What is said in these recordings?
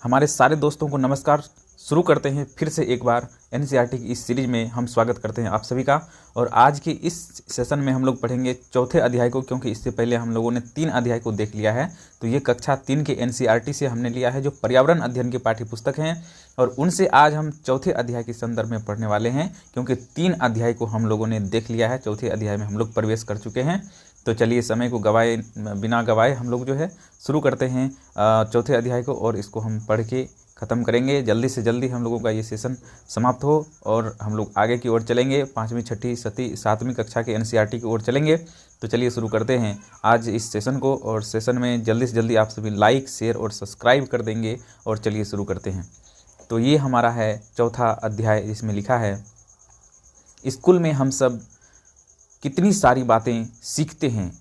हमारे सारे दोस्तों को नमस्कार। शुरू करते हैं फिर से एक बार एनसीईआरटी की इस सीरीज में हम स्वागत करते हैं आप सभी का। और आज के इस सेशन में हम लोग पढ़ेंगे चौथे अध्याय को, क्योंकि इससे पहले हम लोगों ने 3 अध्याय को देख लिया है। तो ये कक्षा 3 के एनसीईआरटी से हमने लिया है, जो पर्यावरण अध्ययन के पाठ्य पुस्तक हैं, और उनसे आज हम चौथे अध्याय के संदर्भ में पढ़ने वाले हैं, क्योंकि 3 अध्याय को हम लोगों ने देख लिया है। चौथे अध्याय में हम लोग प्रवेश कर चुके हैं। तो चलिए समय को बिना गवाए हम लोग जो है शुरू करते हैं चौथे अध्याय को, और इसको हम पढ़ के ख़त्म करेंगे। जल्दी से जल्दी हम लोगों का ये सेशन समाप्त हो और हम लोग आगे की ओर चलेंगे, 5वीं 6ठी 7वीं कक्षा के एनसीईआरटी की ओर चलेंगे। तो चलिए शुरू करते हैं आज इस सेशन को, और सेशन में जल्दी से जल्दी आप सभी लाइक, शेयर और सब्सक्राइब कर देंगे। और चलिए शुरू करते हैं। तो ये हमारा है चौथा अध्याय, जिसमें लिखा है, स्कूल में हम सब कितनी सारी बातें सीखते हैं।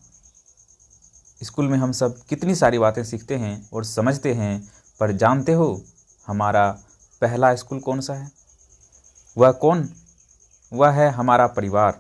स्कूल में हम सब कितनी सारी बातें सीखते हैं और समझते हैं, पर जानते हो हमारा पहला स्कूल कौन सा है? वह कौन? वह है हमारा परिवार।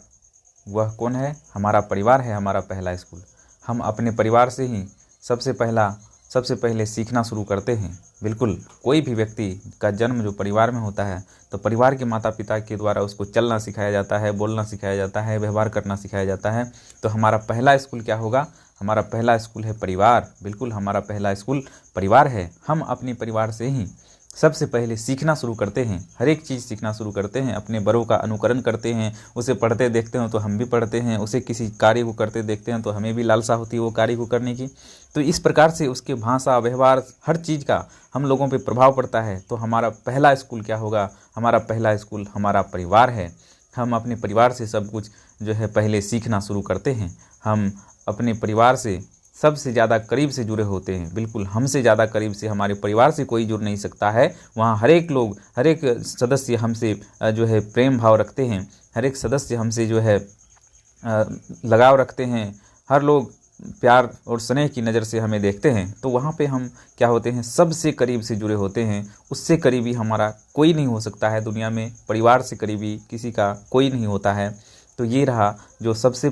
वह कौन है? हमारा परिवार है हमारा पहला स्कूल। हम अपने परिवार से ही सबसे पहले सीखना शुरू करते हैं। बिल्कुल, कोई भी व्यक्ति का जन्म जो परिवार में होता है, तो परिवार के माता पिता के द्वारा उसको चलना सिखाया जाता है, बोलना सिखाया जाता है, व्यवहार करना सिखाया जाता है। तो हमारा पहला स्कूल क्या होगा? हमारा पहला स्कूल है परिवार। बिल्कुल, हमारा पहला स्कूल परिवार है। हम अपने परिवार से ही सबसे पहले सीखना शुरू करते हैं, हर एक चीज़ सीखना शुरू करते हैं। अपने बड़ों का अनुकरण करते हैं, उसे पढ़ते देखते हैं तो हम भी पढ़ते हैं, उसे किसी कार्य को करते देखते हैं तो हमें भी लालसा होती है वो कार्य को करने की। तो इस प्रकार से उसके भाषा, व्यवहार, हर चीज़ का हम लोगों पे प्रभाव पड़ता है। तो हमारा पहला स्कूल क्या होगा? हमारा पहला स्कूल हमारा परिवार है। हम अपने परिवार से सब कुछ जो है पहले सीखना शुरू करते हैं। हम अपने परिवार से सबसे ज़्यादा करीब से जुड़े होते हैं। बिल्कुल, हमसे ज़्यादा करीब से हमारे परिवार से कोई जुड़ नहीं सकता है। वहाँ हर एक सदस्य हमसे जो है प्रेम भाव रखते हैं, हर एक सदस्य हमसे जो है लगाव रखते हैं। हर लोग प्यार और स्नेह की नज़र से हमें देखते हैं। तो वहाँ पे हम क्या होते हैं? सबसे करीब से जुड़े होते हैं। उससे करीबी हमारा कोई नहीं हो सकता है दुनिया में। परिवार से करीबी किसी का कोई नहीं होता है। तो ये रहा जो सबसे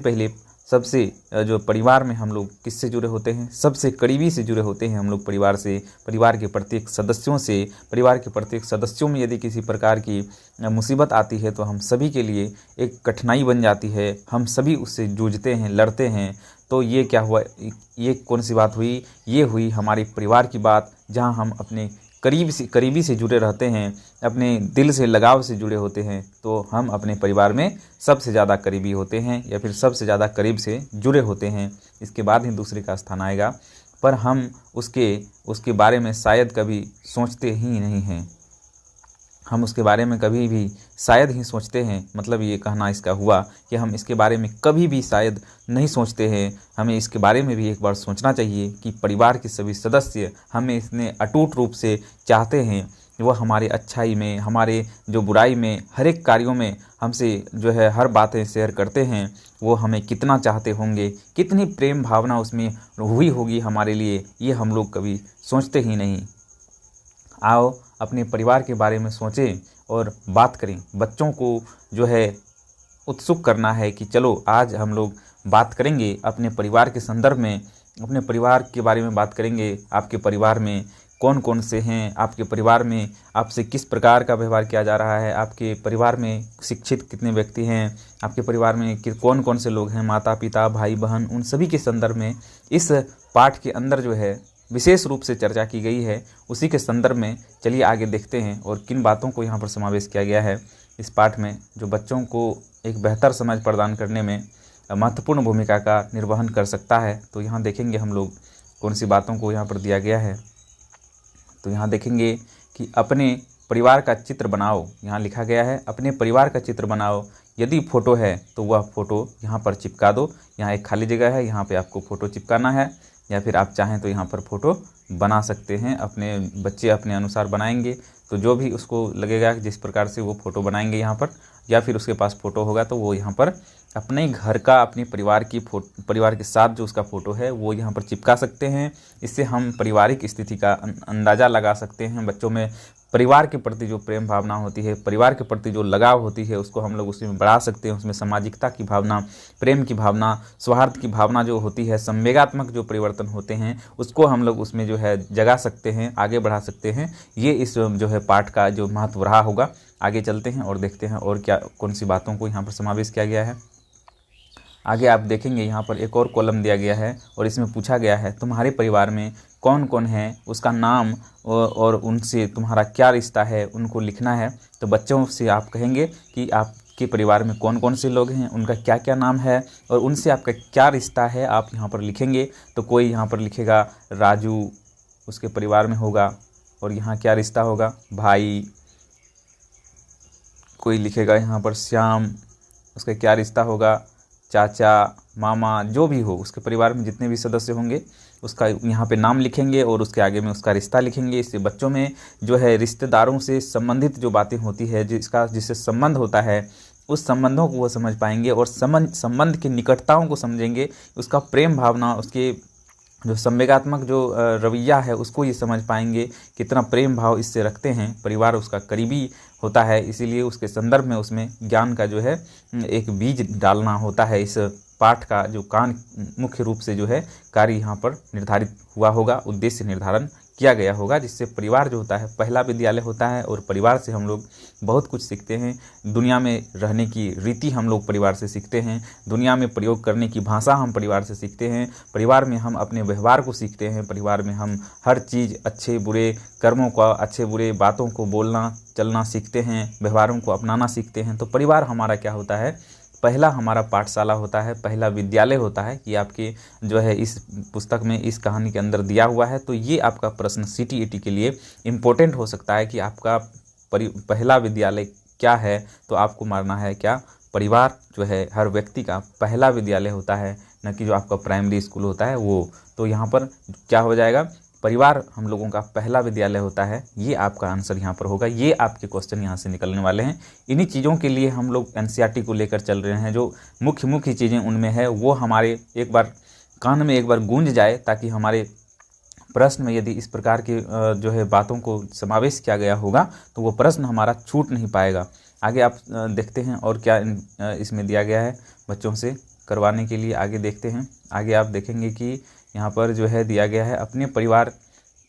जो परिवार में हम लोग किससे जुड़े होते हैं? सबसे करीबी से जुड़े होते हैं हम लोग परिवार से, परिवार के प्रत्येक सदस्यों से। परिवार के प्रत्येक सदस्यों में यदि किसी प्रकार की मुसीबत आती है तो हम सभी के लिए एक कठिनाई बन जाती है। हम सभी उससे जूझते हैं, लड़ते हैं। तो ये क्या हुआ? ये कौन सी बात हुई? ये हुई हमारे परिवार की बात, जहाँ हम अपने करीबी से जुड़े रहते हैं, अपने दिल से लगाव से जुड़े होते हैं। तो हम अपने परिवार में सबसे ज़्यादा करीबी होते हैं, या फिर सबसे ज़्यादा करीब से जुड़े होते हैं। इसके बाद ही दूसरे का स्थान आएगा, पर हम उसके बारे में शायद कभी सोचते ही नहीं हैं। हम उसके बारे में कभी भी शायद ही सोचते हैं, मतलब ये कहना इसका हुआ कि हम इसके बारे में कभी भी शायद नहीं सोचते हैं। हमें इसके बारे में भी एक बार सोचना चाहिए कि परिवार के सभी सदस्य हमें इतने अटूट रूप से चाहते हैं। वह हमारे अच्छाई में, हमारे जो बुराई में, हर एक कार्यों में हमसे जो है हर बातें शेयर करते हैं। वो हमें कितना चाहते होंगे, कितनी प्रेम भावना उसमें हुई होगी हमारे लिए, ये हम लोग कभी सोचते ही नहीं। आओ अपने परिवार के बारे में सोचें और बात करें। बच्चों को जो है उत्सुक करना है कि चलो आज हम लोग बात करेंगे अपने परिवार के संदर्भ में, अपने परिवार के बारे में बात करेंगे। आपके परिवार में कौन कौन से हैं? आपके परिवार में आपसे किस प्रकार का व्यवहार किया जा रहा है? आपके परिवार में शिक्षित कितने व्यक्ति हैं? आपके परिवार में कौन कौन से लोग हैं? माता पिता, भाई बहन, उन सभी के संदर्भ में इस पाठ के अंदर जो है विशेष रूप से चर्चा की गई है। उसी के संदर्भ में चलिए आगे देखते हैं और किन बातों को यहाँ पर समावेश किया गया है इस पाठ में, जो बच्चों को एक बेहतर समझ प्रदान करने में महत्वपूर्ण भूमिका का निर्वहन कर सकता है। तो यहाँ देखेंगे हम लोग कौन सी बातों को यहाँ पर दिया गया है। तो यहाँ देखेंगे कि अपने परिवार का चित्र बनाओ। यहाँ लिखा गया है अपने परिवार का चित्र बनाओ। यदि फ़ोटो है तो वह फ़ोटो यहाँ पर चिपका दो। यहाँ एक खाली जगह है, यहाँ पे आपको फ़ोटो चिपकाना है, या फिर आप चाहें तो यहाँ पर फ़ोटो बना सकते हैं। अपने बच्चे अपने अनुसार बनाएंगे। तो जो भी उसको लगेगा जिस प्रकार से वो फ़ोटो बनाएंगे यहाँ पर, या फिर उसके पास फ़ोटो होगा तो वो यहाँ पर अपने घर का, अपने परिवार के साथ जो उसका फ़ोटो है वो यहाँ पर चिपका सकते हैं। इससे हम पारिवारिक स्थिति का अंदाज़ा लगा सकते हैं। बच्चों में परिवार के प्रति जो प्रेम भावना होती है, परिवार के प्रति जो लगाव होती है, उसको हम लोग उसमें बढ़ा सकते हैं। उसमें सामाजिकता की भावना, प्रेम की भावना, सौहार्द की भावना जो होती है, संवेगात्मक जो परिवर्तन होते हैं उसको हम लोग उसमें जो है जगा सकते हैं, आगे बढ़ा सकते हैं। ये इस जो है पाठ का जो महत्व रहा होगा। आगे चलते हैं और देखते हैं और क्या कौन सी बातों को यहाँ पर समावेश किया गया है। आगे आप देखेंगे यहाँ पर एक और कॉलम दिया गया है और इसमें पूछा गया है तुम्हारे परिवार में कौन कौन है, उसका नाम और उनसे तुम्हारा क्या रिश्ता है, उनको लिखना है। तो बच्चों से आप कहेंगे कि आपके परिवार में कौन कौन से लोग हैं, उनका क्या क्या नाम है और उनसे आपका क्या रिश्ता है, आप यहाँ पर लिखेंगे। तो कोई यहाँ पर लिखेगा राजू, उसके परिवार में होगा, और यहाँ क्या रिश्ता होगा, भाई। कोई लिखेगा यहाँ पर श्याम, उसका क्या रिश्ता होगा, चाचा, मामा, जो भी हो उसके परिवार में जितने भी सदस्य होंगे उसका यहाँ पे नाम लिखेंगे और उसके आगे में उसका रिश्ता लिखेंगे। इससे बच्चों में जो है रिश्तेदारों से संबंधित जो बातें होती है, जिससे संबंध होता है, उस संबंधों को वो समझ पाएंगे और संबंध की निकटताओं को समझेंगे। उसका प्रेम भावना, उसके जो संवेगात्मक जो रवैया है उसको ये समझ पाएंगे, कितना प्रेम भाव इससे रखते हैं। परिवार उसका करीबी होता है, इसीलिए उसके संदर्भ में उसमें ज्ञान का जो है एक बीज डालना होता है। इस पाठ का जो मुख्य रूप से जो है कार्य यहाँ पर निर्धारित हुआ होगा, उद्देश्य निर्धारण किया गया होगा, जिससे परिवार जो होता है पहला विद्यालय होता है और परिवार से हम लोग बहुत कुछ सीखते हैं। दुनिया में रहने की रीति हम लोग परिवार से सीखते हैं, दुनिया में प्रयोग करने की भाषा हम परिवार से सीखते हैं, परिवार में हम अपने व्यवहार को सीखते हैं, परिवार में हम हर चीज़, अच्छे बुरे कर्मों का, अच्छे बुरे बातों को बोलना चलना सीखते हैं, व्यवहारों को अपनाना सीखते हैं। तो परिवार हमारा क्या होता है, पहला हमारा पाठशाला होता है, पहला विद्यालय होता है। कि आपके जो है इस पुस्तक में, इस कहानी के अंदर दिया हुआ है। तो ये आपका प्रश्न CTET के लिए इम्पोर्टेंट हो सकता है कि आपका पहला विद्यालय क्या है। तो आपको मारना है क्या, परिवार जो है हर व्यक्ति का पहला विद्यालय होता है, न कि जो आपका प्राइमरी स्कूल होता है वो। तो यहाँ पर क्या हो जाएगा, परिवार हम लोगों का पहला विद्यालय होता है। ये आपका आंसर यहाँ पर होगा। ये आपके क्वेश्चन यहाँ से निकलने वाले हैं। इन्हीं चीज़ों के लिए हम लोग NCERT को लेकर चल रहे हैं। जो मुख्य चीज़ें उनमें है वो हमारे एक बार कान में एक बार गूंज जाए, ताकि हमारे प्रश्न में यदि इस प्रकार की जो है बातों को समावेश किया गया होगा तो वो प्रश्न हमारा छूट नहीं पाएगा। आगे आप देखते हैं और क्या इसमें दिया गया है बच्चों से करवाने के लिए। आगे देखते हैं। आगे आप देखेंगे कि यहाँ पर जो है दिया गया है, अपने परिवार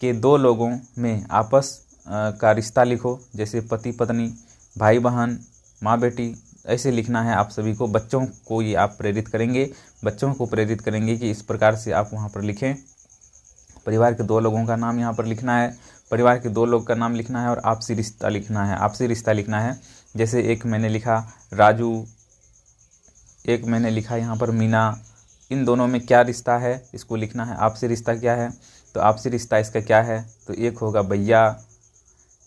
के 2 लोगों में आपस का रिश्ता लिखो, जैसे पति पत्नी, भाई बहन, माँ बेटी, ऐसे लिखना है आप सभी को। बच्चों को ये आप प्रेरित करेंगे, बच्चों को प्रेरित करेंगे कि इस प्रकार से आप वहाँ पर लिखें। परिवार के 2 लोगों का नाम यहाँ पर लिखना है, परिवार के 2 लोग का नाम लिखना है और आपसी रिश्ता लिखना है, आपसी रिश्ता लिखना है। जैसे एक मैंने लिखा राजू, एक मैंने लिखा यहाँ पर मीना, इन दोनों में क्या रिश्ता है इसको लिखना है। आपसी रिश्ता क्या है, तो आपसी रिश्ता इसका क्या है, तो एक होगा भैया,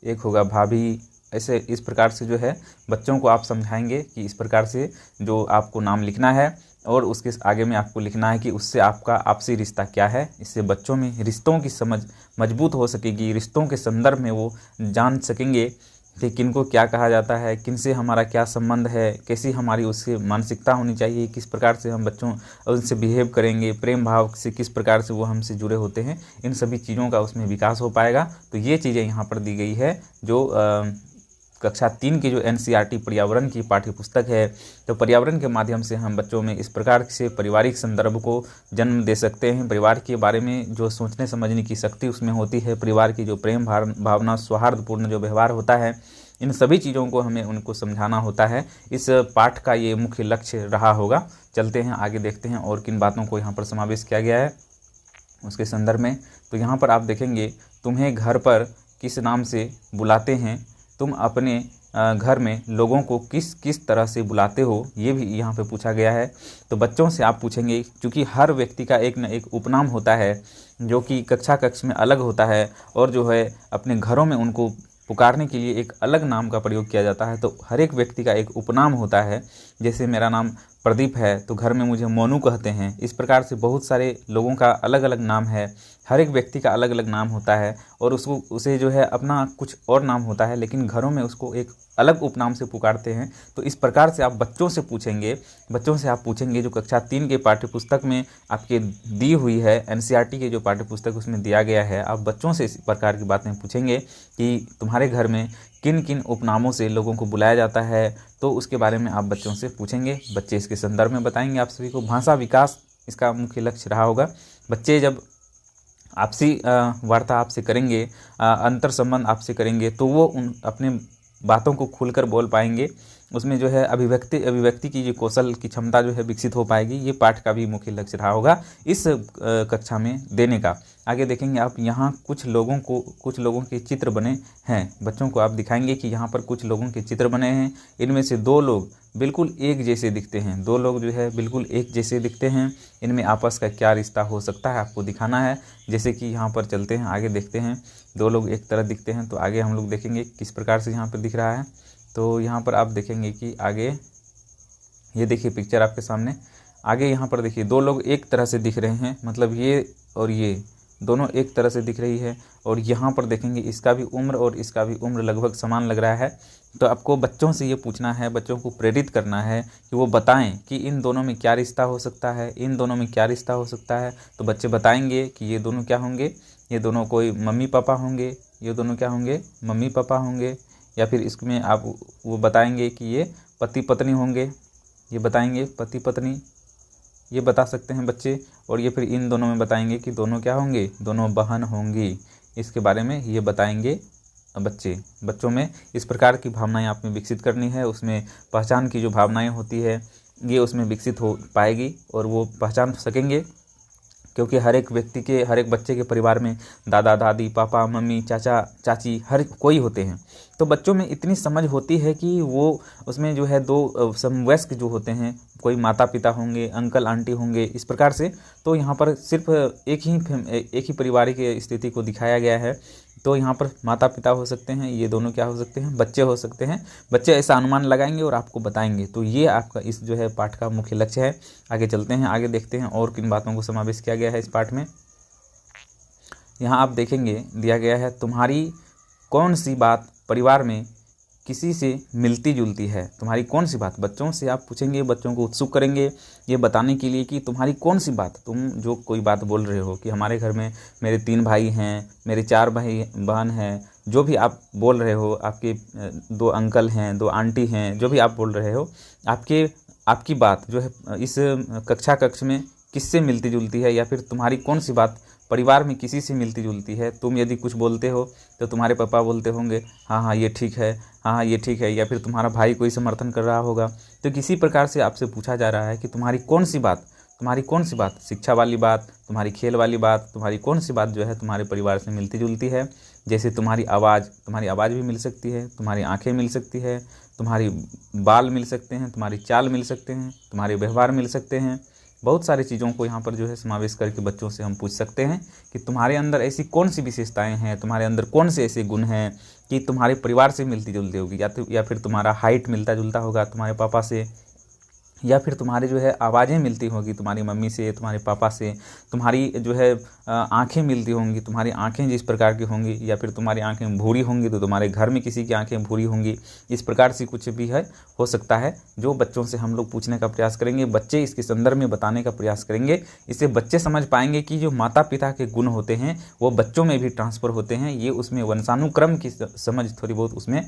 एक होगा भाभी। ऐसे इस प्रकार से जो है बच्चों को आप समझाएंगे कि इस प्रकार से जो आपको नाम लिखना है और उसके आगे में आपको लिखना है कि उससे आपका आपसी रिश्ता क्या है। इससे बच्चों में रिश्तों की समझ मजबूत हो सकेगी, रिश्तों के संदर्भ में वो जान सकेंगे कि किनको क्या कहा जाता है, किनसे हमारा क्या संबंध है, कैसी हमारी उससे मानसिकता होनी चाहिए, किस प्रकार से हम बच्चों उनसे बिहेव करेंगे, प्रेम भाव से किस प्रकार से वो हमसे जुड़े होते हैं। इन सभी चीज़ों का उसमें विकास हो पाएगा। तो ये चीज़ें यहाँ पर दी गई है जो कक्षा 3 की जो NCERT पर्यावरण की पाठ्य पुस्तक है। तो पर्यावरण के माध्यम से हम बच्चों में इस प्रकार से पारिवारिक संदर्भ को जन्म दे सकते हैं। परिवार के बारे में जो सोचने समझने की शक्ति उसमें होती है, परिवार की जो प्रेम भावना, सौहार्दपूर्ण जो व्यवहार होता है, इन सभी चीज़ों को हमें उनको समझाना होता है। इस पाठ का ये मुख्य लक्ष्य रहा होगा। चलते हैं आगे, देखते हैं और किन बातों को यहाँ पर समावेश किया गया है उसके संदर्भ में। तो यहाँ पर आप देखेंगे, तुम्हें घर पर किस नाम से बुलाते हैं, तुम अपने घर में लोगों को किस किस तरह से बुलाते हो, ये भी यहाँ पे पूछा गया है। तो बच्चों से आप पूछेंगे, क्योंकि हर व्यक्ति का एक न एक उपनाम होता है जो कि कक्षा में अलग होता है, और जो है अपने घरों में उनको पुकारने के लिए एक अलग नाम का प्रयोग किया जाता है। तो हर एक व्यक्ति का एक उपनाम होता है। जैसे मेरा नाम प्रदीप है तो घर में मुझे मोनू कहते हैं। इस प्रकार से बहुत सारे लोगों का अलग अलग नाम है, हर एक व्यक्ति का अलग अलग नाम होता है और उसे जो है अपना कुछ और नाम होता है, लेकिन घरों में उसको एक अलग उपनाम से पुकारते हैं। तो इस प्रकार से आप बच्चों से पूछेंगे जो कक्षा 3 के पाठ्यपुस्तक में आपके दी हुई है, एनसीईआरटी के जो पाठ्यपुस्तक उसमें दिया गया है, आप बच्चों से इस प्रकार की बातें पूछेंगे कि तुम्हारे घर में किन किन उपनामों से लोगों को बुलाया जाता है, तो उसके बारे में आप बच्चों से पूछेंगे। बच्चे इसके संदर्भ में बताएंगे आप सभी को। भाषा विकास इसका मुख्य लक्ष्य रहा होगा। बच्चे जब आपसी वार्ता आपसे करेंगे, अंतर संबंध आपसे करेंगे, तो वो उन अपने बातों को खुलकर बोल पाएंगे। उसमें जो है अभिव्यक्ति की जो कौशल की क्षमता जो है विकसित हो पाएगी। ये पाठ का भी मुख्य लक्ष्य रहा होगा इस कक्षा में देने का। आगे देखेंगे आप, यहाँ कुछ लोगों के चित्र बने हैं। बच्चों को आप दिखाएंगे कि यहाँ पर कुछ लोगों के चित्र बने हैं। इनमें से 2 लोग बिल्कुल एक जैसे दिखते हैं। 2 लोग जो है बिल्कुल एक जैसे दिखते हैं। इनमें आपस का क्या रिश्ता हो सकता है आपको दिखाना है। जैसे कि यहाँ पर चलते हैं, आगे देखते हैं। 2 लोग एक तरह दिखते हैं, तो आगे हम लोग देखेंगे किस प्रकार से यहाँ पर दिख रहा है। तो यहाँ पर आप देखेंगे कि आगे ये देखिए पिक्चर आपके सामने। आगे यहाँ पर देखिए 2 लोग एक तरह से दिख रहे हैं, मतलब ये और ये दोनों एक तरह से दिख रही है। और यहाँ पर देखेंगे इसका भी उम्र और इसका भी उम्र लगभग समान लग रहा है। तो आपको बच्चों से ये पूछना है, बच्चों को प्रेरित करना है कि वो बताएं कि इन दोनों में क्या रिश्ता हो सकता है, इन दोनों में क्या रिश्ता हो सकता है। तो बच्चे बताएंगे कि ये दोनों क्या होंगे, ये दोनों कोई मम्मी पापा होंगे, ये दोनों क्या होंगे, मम्मी पापा होंगे। या फिर इसमें आप वो बताएंगे कि ये पति पत्नी होंगे, ये बताएंगे पति पत्नी, ये बता सकते हैं बच्चे। और ये फिर इन दोनों में बताएंगे कि दोनों क्या होंगे, दोनों बहन होंगी। इसके बारे में ये बताएंगे बच्चे। बच्चों में इस प्रकार की भावनाएं आप में विकसित करनी है। उसमें पहचान की जो भावनाएं होती है ये उसमें विकसित हो पाएगी और वो पहचान सकेंगे, क्योंकि हर एक बच्चे के परिवार में दादा दादी, पापा मम्मी, चाचा चाची हर कोई होते हैं। तो बच्चों में इतनी समझ होती है कि वो उसमें जो है 2 समवयस्क जो होते हैं, कोई माता पिता होंगे, अंकल आंटी होंगे, इस प्रकार से। तो यहाँ पर सिर्फ एक ही पारिवारिक स्थिति को दिखाया गया है। तो यहाँ पर माता पिता हो सकते हैं, ये दोनों क्या हो सकते हैं, बच्चे हो सकते हैं। बच्चे ऐसा अनुमान लगाएंगे और आपको बताएंगे। तो ये आपका इस जो है पाठ का मुख्य लक्ष्य है। आगे चलते हैं, आगे देखते हैं और किन बातों को समावेश किया गया है इस पाठ में। यहाँ आप देखेंगे दिया गया है, तुम्हारी कौन सी बात परिवार में किसी से मिलती जुलती है। तुम्हारी कौन सी बात, बच्चों से आप पूछेंगे, बच्चों को उत्सुक करेंगे ये बताने के लिए कि तुम्हारी कौन सी बात, तुम जो कोई बात बोल रहे हो कि हमारे घर में मेरे 3 भाई हैं, मेरे 4 भाई बहन हैं, जो भी आप बोल रहे हो, आपके 2 अंकल हैं, 2 आंटी हैं, जो भी आप बोल रहे हो, आपकी बात जो है इस कक्ष में किससे मिलती जुलती है, या फिर तुम्हारी कौन सी बात परिवार में किसी से मिलती जुलती है। तुम यदि कुछ बोलते हो तो तुम्हारे पापा बोलते होंगे हाँ हाँ ये ठीक है, हाँ हाँ ये ठीक है, या फिर तुम्हारा भाई कोई समर्थन कर रहा होगा। तो किसी प्रकार से आपसे पूछा जा रहा है कि तुम्हारी कौन सी बात, शिक्षा वाली बात, तुम्हारी खेल वाली बात, तुम्हारी कौन सी बात जो है तुम्हारे परिवार से मिलती जुलती है। जैसे तुम्हारी आवाज़ भी मिल सकती है, तुम्हारी आँखें मिल सकती है, तुम्हारी बाल मिल सकते हैं, तुम्हारी चाल मिल सकते हैं, तुम्हारे व्यवहार मिल सकते हैं। बहुत सारी चीज़ों को यहाँ पर जो है समावेश करके बच्चों से हम पूछ सकते हैं कि तुम्हारे अंदर ऐसी कौन सी विशेषताएं हैं, तुम्हारे अंदर कौन से ऐसे गुण हैं कि तुम्हारे परिवार से मिलती जुलती होगी, या फिर तुम्हारा हाइट मिलता जुलता होगा तुम्हारे पापा से, या फिर तुम्हारी जो है आवाज़ें मिलती होगी तुम्हारी मम्मी से, तुम्हारे पापा से, तुम्हारी जो है आँखें मिलती होंगी, तुम्हारी आँखें जिस प्रकार की होंगी, या फिर तुम्हारी आँखें भूरी होंगी तो तुम्हारे घर में किसी की आँखें भूरी होंगी। इस प्रकार से कुछ भी है हो सकता है जो बच्चों से हम लोग पूछने का प्रयास करेंगे। बच्चे इसके संदर्भ में बताने का प्रयास करेंगे। इससे बच्चे समझ पाएंगे कि जो माता पिता के गुण होते हैं वो बच्चों में भी ट्रांसफ़र होते हैं। ये उसमें वंशानुक्रम की समझ थोड़ी बहुत उसमें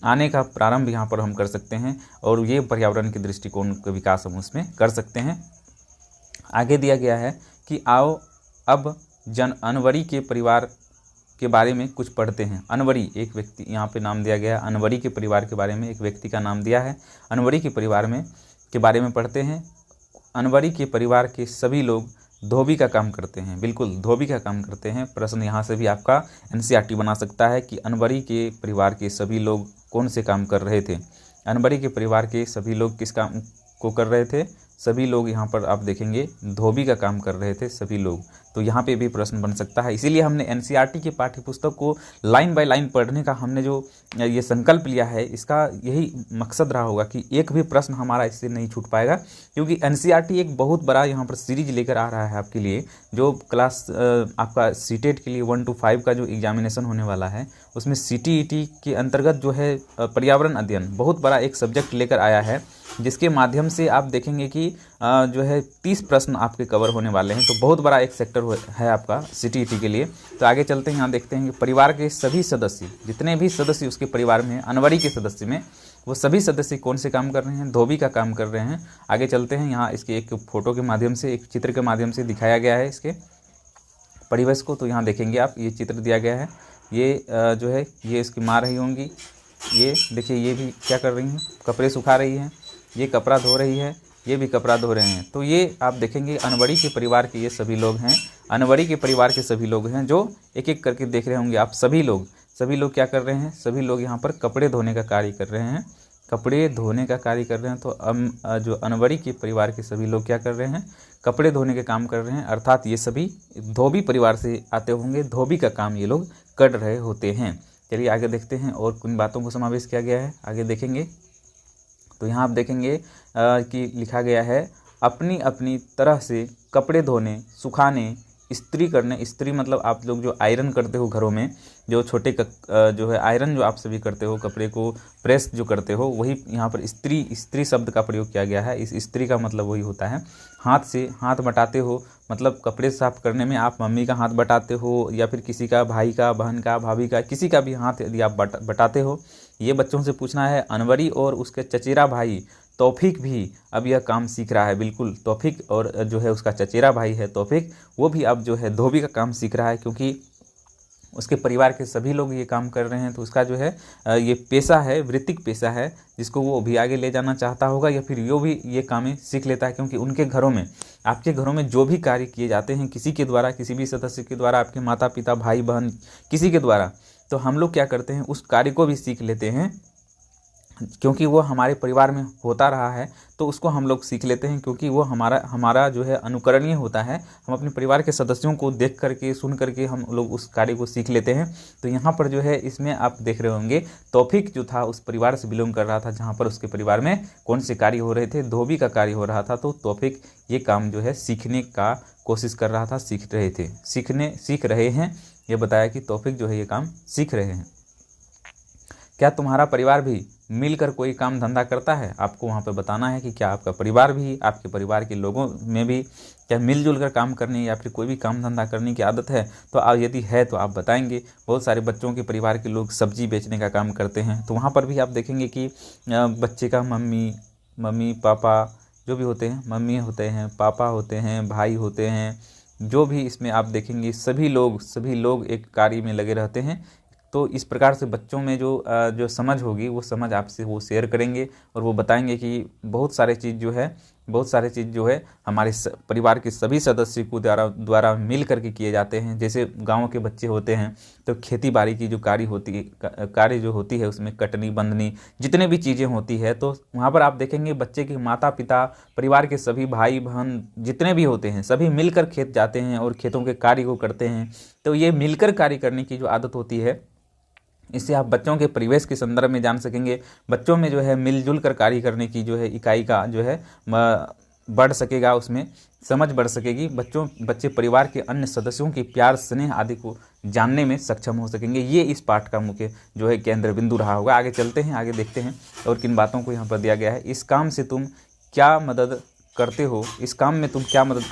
आने का प्रारंभ यहाँ पर हम कर सकते हैं, और ये पर्यावरण के दृष्टिकोण का विकास हम उसमें कर सकते हैं। आगे दिया गया है कि आओ अब अनवरी के परिवार के बारे में कुछ पढ़ते हैं। अनवरी एक व्यक्ति, यहाँ पे नाम दिया गया है, अनवरी के परिवार के बारे में एक व्यक्ति का नाम दिया है। अनवरी के परिवार के बारे में पढ़ते हैं। अनवरी के परिवार के सभी लोग धोबी का काम करते हैं। बिल्कुल धोबी का काम करते हैं। प्रश्न यहाँ से भी आपका एनसीईआरटी बना सकता है कि अनवरी के परिवार के सभी लोग कौन से काम कर रहे थे। अनवरी के परिवार के सभी लोग किस काम को कर रहे थे, सभी लोग यहाँ पर आप देखेंगे धोबी का काम कर रहे थे सभी लोग। तो यहाँ पे भी प्रश्न बन सकता है। इसीलिए हमने एनसीईआरटी के पाठ्य पुस्तक को लाइन बाय लाइन पढ़ने का हमने जो ये संकल्प लिया है, इसका यही मकसद रहा होगा कि एक भी प्रश्न हमारा इससे नहीं छूट पाएगा, क्योंकि एनसीईआरटी एक बहुत बड़ा यहाँ पर सीरीज लेकर आ रहा है आपके लिए। जो क्लास आपका सीटेट के लिए 1 to 5 का जो एग्जामिनेशन होने वाला है, उसमें सीटीईटी के अंतर्गत जो है पर्यावरण अध्ययन बहुत बड़ा एक सब्जेक्ट लेकर आया है, जिसके माध्यम से आप देखेंगे कि जो है 30 प्रश्न आपके कवर होने वाले हैं। तो बहुत बड़ा एक सेक्टर है आपका सीटीईटी के लिए। तो आगे चलते हैं, यहाँ देखते हैं कि परिवार के सभी सदस्य, जितने भी सदस्य उसके परिवार में हैं, अनवरी के सदस्य में, वो सभी सदस्य कौन से काम कर रहे हैं? धोबी का काम कर रहे हैं। आगे चलते हैं, यहाँ इसके एक फोटो के माध्यम से, एक चित्र के माध्यम से दिखाया गया है इसके परिवेश को। तो यहाँ देखेंगे आप, ये चित्र दिया गया है, ये जो है ये इसकी माँ रही होंगी। ये देखिए, ये भी क्या कर रही हैं? कपड़े सुखा रही हैं। ये कपड़ा धो रही है, ये भी कपड़ा धो रहे हैं। तो ये आप देखेंगे अनवरी के परिवार के ये सभी लोग हैं, अनवरी के परिवार के सभी लोग हैं, जो एक एक करके देख रहे होंगे आप। सभी लोग क्या कर रहे हैं? सभी लोग यहाँ पर कपड़े धोने का कार्य कर रहे हैं, कपड़े धोने का कार्य कर रहे हैं। तो जो अनवरी के परिवार के सभी लोग क्या कर रहे हैं? कपड़े धोने के काम कर रहे हैं, अर्थात ये सभी धोबी परिवार से आते होंगे, धोबी का काम ये लोग कर रहे होते हैं। चलिए आगे देखते हैं और किन बातों को समावेश किया गया है, आगे देखेंगे। तो यहाँ आप देखेंगे कि लिखा गया है, अपनी अपनी तरह से कपड़े धोने, सुखाने, इस्त्री करने। इस्त्री मतलब आप लोग जो आयरन करते हो घरों में, जो छोटे जो है आयरन जो आप सभी करते हो, कपड़े को प्रेस जो करते हो, वही यहाँ पर इस्त्री शब्द का प्रयोग किया गया है। इस इस्त्री का मतलब वही होता है। हाथ से हाथ बटाते हो, मतलब कपड़े साफ करने में आप मम्मी का हाथ बटाते हो, या फिर किसी का, भाई का, बहन का, भाभी का, किसी का भी हाथ यदि आप बटाते हो। ये बच्चों से पूछना है। अनवरी और उसके चचेरा भाई तौफीक भी अब यह काम सीख रहा है। बिल्कुल, तौफीक और जो है उसका चचेरा भाई है तौफीक, वो भी अब जो है धोबी का काम सीख रहा है, क्योंकि उसके परिवार के सभी लोग ये काम कर रहे हैं। तो उसका जो है ये पेशा है, वृत्तिक पेशा है, जिसको वो भी आगे ले जाना चाहता होगा, या फिर यो भी ये कामें सीख लेता है। क्योंकि उनके घरों में, आपके घरों में जो भी कार्य किए जाते हैं किसी के द्वारा, किसी भी सदस्य के द्वारा, आपके माता पिता, भाई बहन, किसी के द्वारा, तो हम लोग क्या करते हैं? उस कार्य को भी सीख लेते हैं, क्योंकि वो हमारे परिवार में होता रहा है। तो उसको हम लोग सीख लेते हैं, क्योंकि वो हमारा जो है अनुकरणीय होता है। हम अपने परिवार के सदस्यों को देख करके, सुन करके हम लोग उस कार्य को सीख लेते हैं। तो यहाँ पर जो है इसमें आप देख रहे होंगे, तौफीक जो था उस परिवार से बिलोंग कर रहा था, जहाँ पर उसके परिवार में कौन से कार्य हो रहे थे? धोबी का कार्य हो रहा था। तो तौफीक ये काम जो है सीखने का कोशिश कर रहा था, सीख रहे हैं। ये बताया कि तौफीक जो है ये काम सीख रहे हैं। क्या तुम्हारा परिवार भी मिलकर कोई काम धंधा करता है? आपको वहाँ पे बताना है कि क्या आपका परिवार भी, आपके परिवार के लोगों में भी क्या मिलजुल कर काम करने या फिर कोई भी काम धंधा करने की आदत है? तो यदि है तो आप बताएंगे। बहुत सारे बच्चों के परिवार के लोग सब्जी बेचने का काम करते हैं, तो वहाँ पर भी आप देखेंगे कि बच्चे का मम्मी पापा जो भी होते हैं, मम्मी होते हैं, पापा होते हैं, भाई होते हैं, जो भी इसमें आप देखेंगे सभी लोग एक कार्य में लगे रहते हैं। तो इस प्रकार से बच्चों में जो समझ होगी, वो समझ आपसे वो शेयर करेंगे और वो बताएंगे कि बहुत सारे चीज़ जो है हमारे परिवार के सभी सदस्य को द्वारा मिल करके किए जाते हैं। जैसे गाँव के बच्चे होते हैं तो खेती बाड़ी की जो कार्य जो होती है उसमें कटनी बंधनी जितने भी चीज़ें होती है, तो वहाँ पर आप देखेंगे बच्चे के माता पिता, परिवार के सभी भाई बहन जितने भी होते हैं, सभी मिलकर खेत जाते हैं और खेतों के कार्य को करते हैं। तो ये मिलकर कार्य करने की जो आदत होती है, इससे आप बच्चों के परिवेश के संदर्भ में जान सकेंगे। बच्चों में जो है मिलजुल कर कार्य करने की जो है इकाई का जो है बढ़ सकेगा, उसमें समझ बढ़ सकेगी। बच्चे परिवार के अन्य सदस्यों की प्यार, स्नेह आदि को जानने में सक्षम हो सकेंगे। ये इस पाठ का मुख्य जो है केंद्र बिंदु रहा होगा। आगे चलते हैं, आगे देखते हैं और किन बातों को यहाँ पर दिया गया है। इस काम से तुम क्या मदद करते हो? इस काम में तुम क्या मदद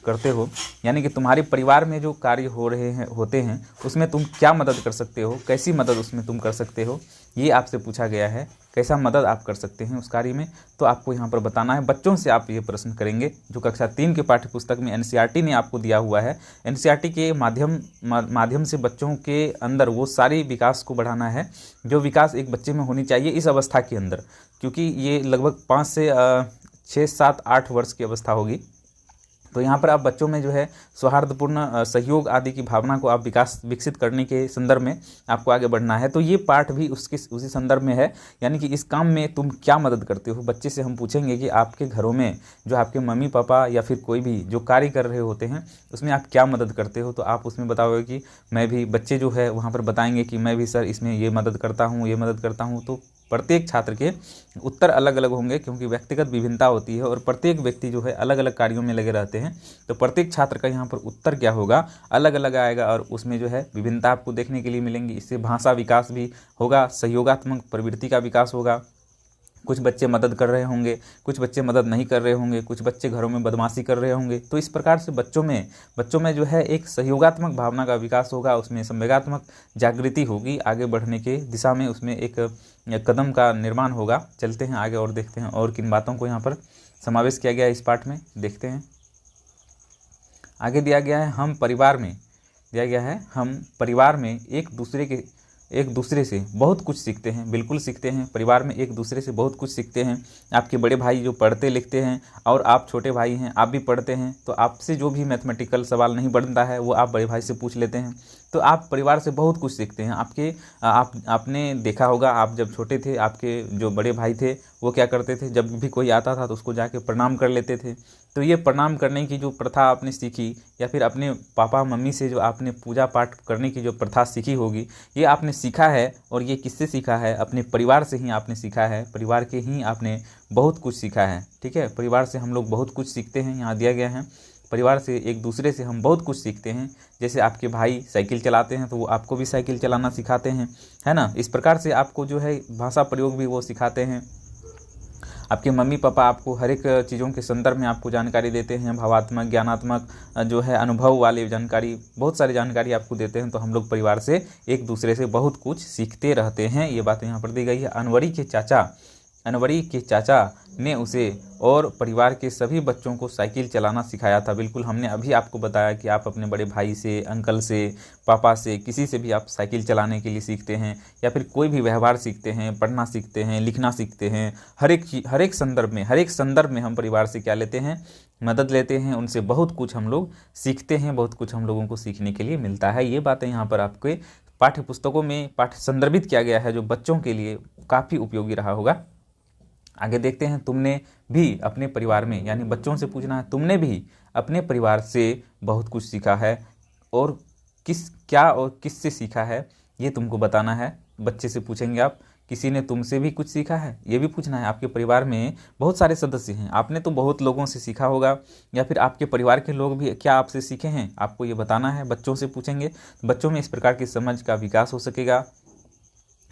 करते हो, यानी कि तुम्हारे परिवार में जो कार्य होते हैं उसमें तुम क्या मदद कर सकते हो, कैसी मदद उसमें तुम कर सकते हो, ये आपसे पूछा गया है। कैसा मदद आप कर सकते हैं उस कार्य में, तो आपको यहाँ पर बताना है। बच्चों से आप ये प्रश्न करेंगे जो कक्षा 3 के पाठ्य पुस्तक में एनसीईआरटी ने आपको दिया हुआ है। एनसीईआरटी के माध्यम से बच्चों के अंदर वो सारी विकास को बढ़ाना है जो विकास एक बच्चे में होनी चाहिए इस अवस्था के अंदर, क्योंकि ये लगभग 5 से 6, 7, 8 वर्ष की अवस्था होगी। तो यहाँ पर आप बच्चों में जो है सौहार्दपूर्ण सहयोग आदि की भावना को आप विकसित करने के संदर्भ में आपको आगे बढ़ना है। तो ये पाठ भी उसी संदर्भ में है, यानी कि इस काम में तुम क्या मदद करते हो। बच्चे से हम पूछेंगे कि आपके घरों में जो आपके मम्मी पापा या फिर कोई भी जो कार्य कर रहे होते हैं उसमें आप क्या मदद करते हो, तो आप उसमें बताओगे कि मैं भी, बच्चे जो है वहाँ पर बताएंगे कि मैं भी सर इसमें ये मदद करता हूँ, ये मदद करता हूँ। तो प्रत्येक छात्र के उत्तर अलग अलग होंगे, क्योंकि व्यक्तिगत विभिन्नता होती है और प्रत्येक व्यक्ति जो है अलग अलग कार्यों में लगे रहते हैं। तो प्रत्येक छात्र का यहाँ पर उत्तर क्या होगा, अलग अलग आएगा और उसमें जो है विभिन्नता आपको देखने के लिए मिलेंगी। इससे भाषा विकास भी होगा, सहयोगात्मक प्रवृत्ति का विकास होगा। कुछ बच्चे मदद कर रहे होंगे, कुछ बच्चे मदद नहीं कर रहे होंगे, कुछ बच्चे घरों में बदमाशी कर रहे होंगे। तो इस प्रकार से बच्चों में जो है एक सहयोगात्मक भावना का विकास होगा, उसमें संवेगात्मक जागृति होगी, आगे बढ़ने के दिशा में उसमें एक कदम का निर्माण होगा। चलते हैं आगे और देखते हैं और किन बातों को यहाँ पर समावेश किया गया है इस पाठ में, देखते हैं। आगे दिया गया है हम परिवार में एक दूसरे से बहुत कुछ सीखते हैं। बिल्कुल सीखते हैं, परिवार में एक दूसरे से बहुत कुछ सीखते हैं। आपके बड़े भाई जो पढ़ते लिखते हैं और आप छोटे भाई हैं, आप भी पढ़ते हैं, तो आपसे जो भी मैथमेटिकल सवाल नहीं बनता है वो आप बड़े भाई से पूछ लेते हैं। तो आप परिवार से बहुत कुछ सीखते हैं। आपने देखा होगा, आप जब छोटे थे आपके जो बड़े भाई थे वो क्या करते थे, जब भी कोई आता था तो उसको जाके प्रणाम कर लेते थे। तो ये प्रणाम करने की जो प्रथा आपने सीखी, या फिर अपने पापा मम्मी से जो आपने पूजा पाठ करने की जो प्रथा सीखी होगी, ये आपने सीखा है। और ये किससे सीखा है, अपने परिवार से ही आपने सीखा है, परिवार के ही आपने बहुत कुछ सीखा है। ठीक है, परिवार से हम लोग बहुत कुछ सीखते हैं, यहाँ दिया गया है। परिवार से एक दूसरे से हम बहुत कुछ सीखते हैं। जैसे आपके भाई साइकिल चलाते हैं तो वो आपको भी साइकिल चलाना सिखाते हैं, है ना। इस प्रकार से आपको जो है भाषा प्रयोग भी वो सिखाते हैं। आपके मम्मी पापा आपको हर एक चीज़ों के संदर्भ में आपको जानकारी देते हैं, भावात्मक, ज्ञानात्मक जो है अनुभव वाली जानकारी, बहुत सारी जानकारी आपको देते हैं। तो हम लोग परिवार से एक दूसरे से बहुत कुछ सीखते रहते हैं, ये बात यहाँ पर दी गई है। अनवरी के चाचा ने उसे और परिवार के सभी बच्चों को साइकिल चलाना सिखाया था। बिल्कुल, हमने अभी आपको बताया कि आप अपने बड़े भाई से, अंकल से, पापा से, किसी से भी आप साइकिल चलाने के लिए सीखते हैं, या फिर कोई भी व्यवहार सीखते हैं, पढ़ना सीखते हैं, लिखना सीखते हैं। हर एक संदर्भ में हम परिवार से क्या लेते हैं, मदद लेते हैं। उनसे बहुत कुछ हम लोग सीखते हैं, बहुत कुछ हम लोगों को सीखने के लिए मिलता है। ये बातें यहाँ पर आपके पाठ्य पुस्तकों में पाठ संदर्भित किया गया है, जो बच्चों के लिए काफ़ी उपयोगी रहा होगा। आगे देखते हैं, तुमने भी अपने परिवार में, यानी बच्चों से पूछना है, तुमने भी अपने परिवार से बहुत कुछ सीखा है और क्या और किससे सीखा है, ये तुमको बताना है। बच्चे से पूछेंगे आप, किसी ने तुमसे भी कुछ सीखा है, ये भी पूछना है। आपके परिवार में बहुत सारे सदस्य हैं, आपने तो बहुत लोगों से सीखा होगा, या फिर आपके परिवार के लोग भी क्या आपसे सीखे हैं, आपको ये बताना है। बच्चों से पूछेंगे, बच्चों में इस प्रकार की समझ का विकास हो सकेगा।